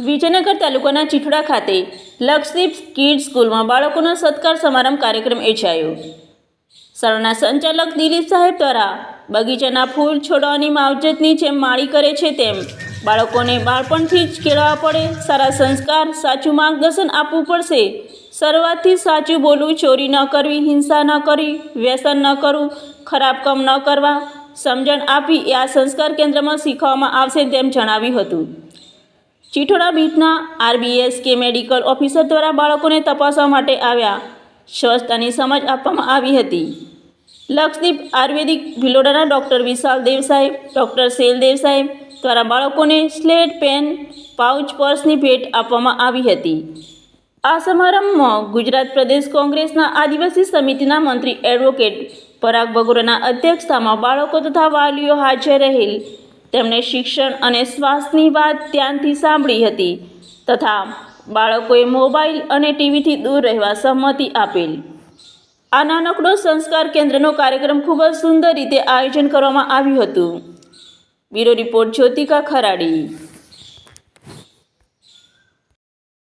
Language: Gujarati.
વિજયનગર તાલુકાના ચીઠોડા ખાતે લક્ષદીપ કિડ્સ સ્કૂલમાં બાળકોનો સત્કાર સમારંભ કાર્યક્રમ યોજાયો। શાળાના સંચાલક દિલીપ સાહેબ દ્વારા બગીચાના ફૂલ છોડવાની માવજતની જેમ માળી કરે છે તેમ બાળકોને બાળપણથી જ કેળવવા પડે। સારા સંસ્કાર, સાચું માર્ગદર્શન આપવું પડશે। શરૂઆતથી સાચું બોલવું, ચોરી ન કરવી, હિંસા ન કરવી, વ્યસન ન કરવું, ખરાબ કામ ન કરવા, સમજણ આપવી એ આ સંસ્કાર કેન્દ્રમાં શીખવવામાં આવશે તેમ જણાવ્યું હતું। ચીઠોડા બીટના RBSK મેડિકલ ઓફિસર દ્વારા બાળકોને તપાસવા માટે આવ્યા। સ્વચ્છતાની સમજ આપવામાં આવી હતી। લક્ષદીપ આયુર્વેદિક ભિલોડાના ડૉક્ટર વિશાલ દેવસાહેબ, ડૉક્ટર શૈલ દેવસાહેબ દ્વારા બાળકોને સ્લેટ, પેન, પાઉચ, પર્સની ભેટ આપવામાં આવી હતી। આ સમારંભમાં ગુજરાત પ્રદેશ કોંગ્રેસના આદિવાસી સમિતિના મંત્રી એડવોકેટ પરાગ બગોરાના અધ્યક્ષતામાં બાળકો તથા વાલીઓ હાજર રહેલ। તેમણે શિક્ષણ અને સ્વાસ્થ્યની વાત ધ્યાનથી સાંભળી હતી તથા બાળકોએ મોબાઈલ અને ટીવીથી દૂર રહેવા સંમતિ આપેલ। આ નાનકડો સંસ્કાર કેન્દ્રનો કાર્યક્રમ ખૂબ જ સુંદર રીતે આયોજન કરવામાં આવ્યું હતું। Bureau report Jyothika Kharadi.